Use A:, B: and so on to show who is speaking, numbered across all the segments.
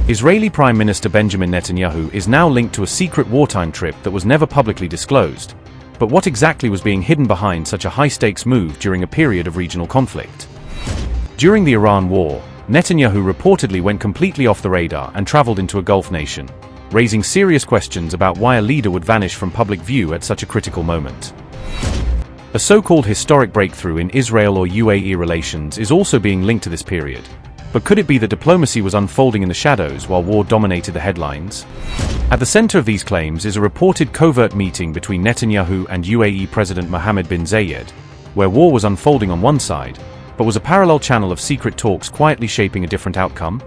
A: Israeli Prime Minister Benjamin Netanyahu is now linked to a secret wartime trip that was never publicly disclosed. But what exactly was being hidden behind such a high-stakes move during a period of regional conflict? During the Iran war, Netanyahu reportedly went completely off the radar and traveled into a Gulf nation, raising serious questions about why a leader would vanish from public view at such a critical moment. A so-called historic breakthrough in Israel or UAE relations is also being linked to this period. But could it be that diplomacy was unfolding in the shadows while war dominated the headlines? At the center of these claims is a reported covert meeting between Netanyahu and UAE President Mohammed bin Zayed, where war was unfolding on one side, but was a parallel channel of secret talks quietly shaping a different outcome?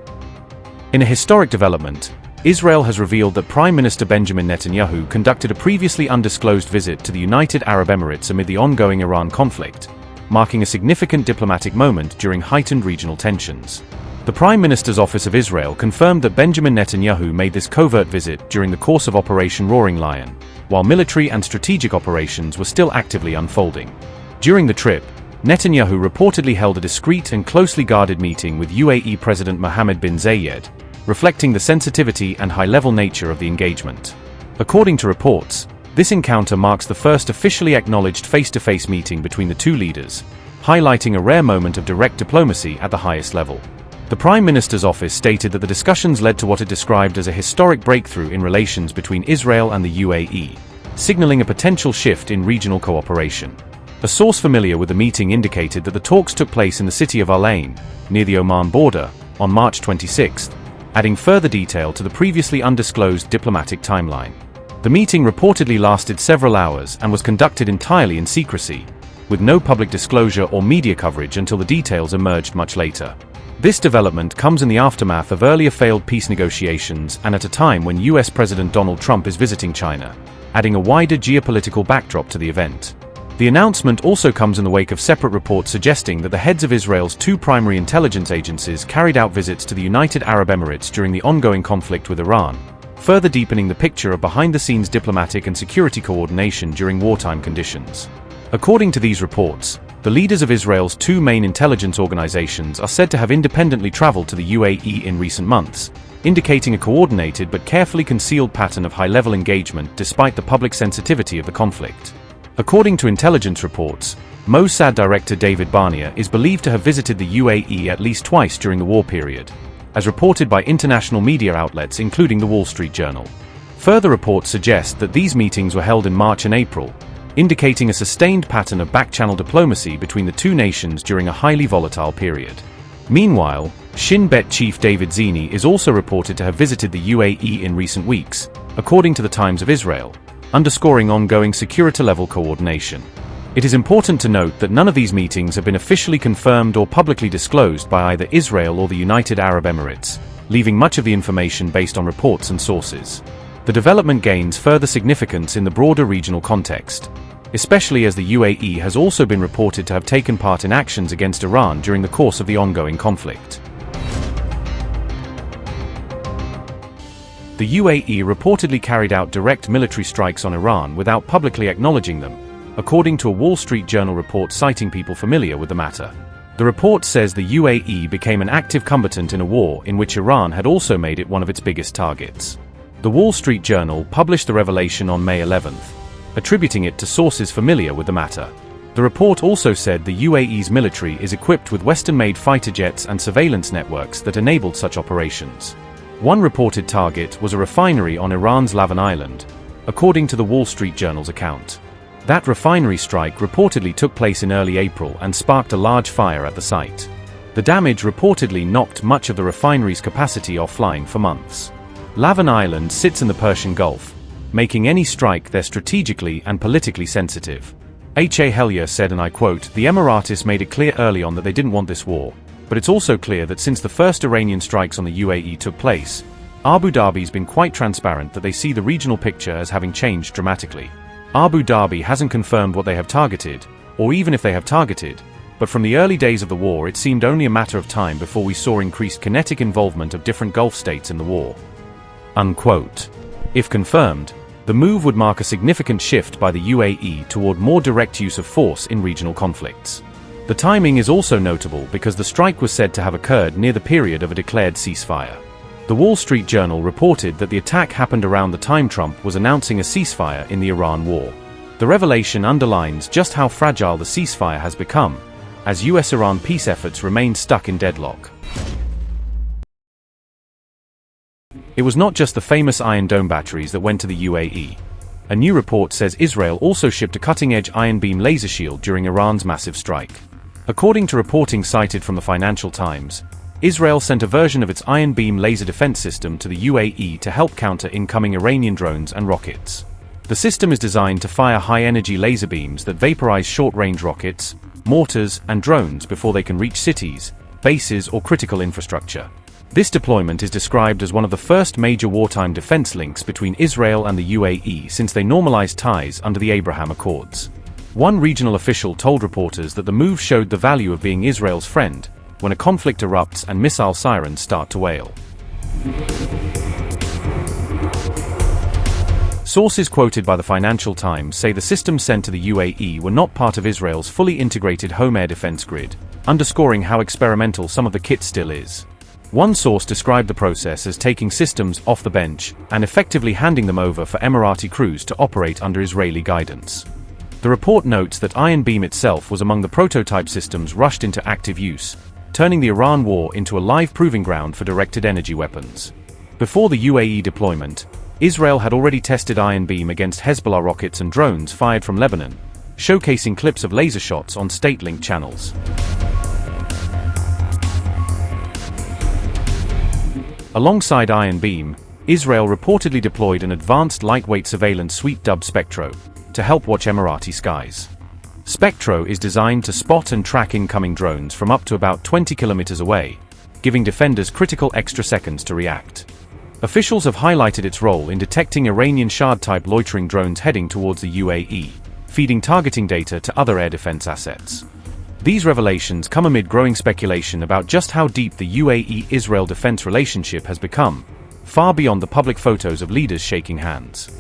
A: In a historic development, Israel has revealed that Prime Minister Benjamin Netanyahu conducted a previously undisclosed visit to the United Arab Emirates amid the ongoing Iran conflict, marking a significant diplomatic moment during heightened regional tensions. The Prime Minister's Office of Israel confirmed that Benjamin Netanyahu made this covert visit during the course of Operation Roaring Lion, while military and strategic operations were still actively unfolding. During the trip, Netanyahu reportedly held a discreet and closely guarded meeting with UAE President Mohammed bin Zayed, reflecting the sensitivity and high-level nature of the engagement. According to reports, this encounter marks the first officially acknowledged face-to-face meeting between the two leaders, highlighting a rare moment of direct diplomacy at the highest level. The Prime Minister's office stated that the discussions led to what it described as a historic breakthrough in relations between Israel and the UAE, signaling a potential shift in regional cooperation. A source familiar with the meeting indicated that the talks took place in the city of Al Ain, near the Oman border, on March 26, adding further detail to the previously undisclosed diplomatic timeline. The meeting reportedly lasted several hours and was conducted entirely in secrecy, with no public disclosure or media coverage until the details emerged much later. This development comes in the aftermath of earlier failed peace negotiations and at a time when US President Donald Trump is visiting China, adding a wider geopolitical backdrop to the event. The announcement also comes in the wake of separate reports suggesting that the heads of Israel's two primary intelligence agencies carried out visits to the United Arab Emirates during the ongoing conflict with Iran, further deepening the picture of behind-the-scenes diplomatic and security coordination during wartime conditions. According to these reports, the leaders of Israel's two main intelligence organizations are said to have independently traveled to the UAE in recent months, indicating a coordinated but carefully concealed pattern of high-level engagement despite the public sensitivity of the conflict. According to intelligence reports, Mossad Director David Barnea is believed to have visited the UAE at least twice during the war period, as reported by international media outlets including the Wall Street Journal. Further reports suggest that these meetings were held in March and April, indicating a sustained pattern of back-channel diplomacy between the two nations during a highly volatile period. Meanwhile, Shin Bet chief David Zini is also reported to have visited the UAE in recent weeks, according to the Times of Israel, underscoring ongoing security-level coordination. It is important to note that none of these meetings have been officially confirmed or publicly disclosed by either Israel or the United Arab Emirates, leaving much of the information based on reports and sources. The development gains further significance in the broader regional context, especially as the UAE has also been reported to have taken part in actions against Iran during the course of the ongoing conflict. The UAE reportedly carried out direct military strikes on Iran without publicly acknowledging them, according to a Wall Street Journal report citing people familiar with the matter. The report says the UAE became an active combatant in a war in which Iran had also made it one of its biggest targets. The Wall Street Journal published the revelation on May 11th, attributing it to sources familiar with the matter. The report also said the UAE's military is equipped with Western-made fighter jets and surveillance networks that enabled such operations. One reported target was a refinery on Iran's Lavin Island, according to the Wall Street Journal's account. That refinery strike reportedly took place in early April and sparked a large fire at the site. The damage reportedly knocked much of the refinery's capacity offline for months. Lavin Island sits in the Persian Gulf, making any strike there strategically and politically sensitive. H.A. Hellier said, and I quote, "The Emiratis made it clear early on that they didn't want this war, but it's also clear that since the first Iranian strikes on the UAE took place, Abu Dhabi's been quite transparent that they see the regional picture as having changed dramatically. Abu Dhabi hasn't confirmed what they have targeted, or even if they have targeted, but from the early days of the war it seemed only a matter of time before we saw increased kinetic involvement of different Gulf states in the war." Unquote. If confirmed, the move would mark a significant shift by the UAE toward more direct use of force in regional conflicts. The timing is also notable because the strike was said to have occurred near the period of a declared ceasefire. The Wall Street Journal reported that the attack happened around the time Trump was announcing a ceasefire in the Iran war. The revelation underlines just how fragile the ceasefire has become, as US-Iran peace efforts remain stuck in deadlock. It was not just the famous Iron Dome batteries that went to the UAE. A new report says Israel also shipped a cutting-edge iron beam laser shield during Iran's massive strike. According to reporting cited from the Financial Times, Israel sent a version of its iron beam laser defense system to the UAE to help counter incoming Iranian drones and rockets. The system is designed to fire high-energy laser beams that vaporize short-range rockets, mortars, and drones before they can reach cities, bases, or critical infrastructure. This deployment is described as one of the first major wartime defense links between Israel and the UAE since they normalized ties under the Abraham Accords. One regional official told reporters that the move showed the value of being Israel's friend when a conflict erupts and missile sirens start to wail. Sources quoted by the Financial Times say the systems sent to the UAE were not part of Israel's fully integrated home air defense grid, underscoring how experimental some of the kit still is. One source described the process as taking systems off the bench and effectively handing them over for Emirati crews to operate under Israeli guidance. The report notes that Iron Beam itself was among the prototype systems rushed into active use, turning the Iran war into a live proving ground for directed energy weapons. Before the UAE deployment, Israel had already tested Iron Beam against Hezbollah rockets and drones fired from Lebanon, showcasing clips of laser shots on state-linked channels. Alongside Iron Beam, Israel reportedly deployed an advanced lightweight surveillance suite dubbed Spectro to help watch Emirati skies. Spectro is designed to spot and track incoming drones from up to about 20 kilometers away, giving defenders critical extra seconds to react. Officials have highlighted its role in detecting Iranian Shahd-type loitering drones heading towards the UAE, feeding targeting data to other air defense assets. These revelations come amid growing speculation about just how deep the UAE-Israel defense relationship has become, far beyond the public photos of leaders shaking hands.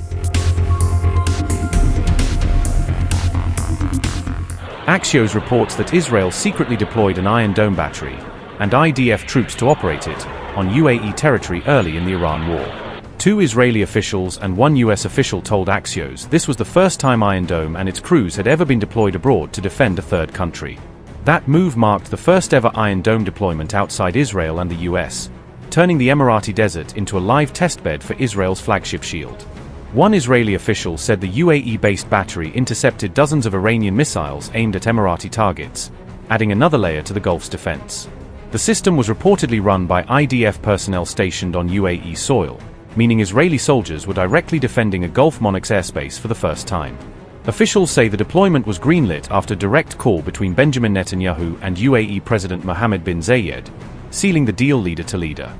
A: Axios reports that Israel secretly deployed an Iron Dome battery and IDF troops to operate it on UAE territory early in the Iran war. Two Israeli officials and one US official told Axios this was the first time Iron Dome and its crews had ever been deployed abroad to defend a third country. That move marked the first ever Iron Dome deployment outside Israel and the US, turning the Emirati desert into a live testbed for Israel's flagship shield. One Israeli official said the UAE-based battery intercepted dozens of Iranian missiles aimed at Emirati targets, adding another layer to the Gulf's defense. The system was reportedly run by IDF personnel stationed on UAE soil, meaning Israeli soldiers were directly defending a Gulf monarch's airspace for the first time. Officials say the deployment was greenlit after a direct call between Benjamin Netanyahu and UAE President Mohammed bin Zayed, sealing the deal leader to leader.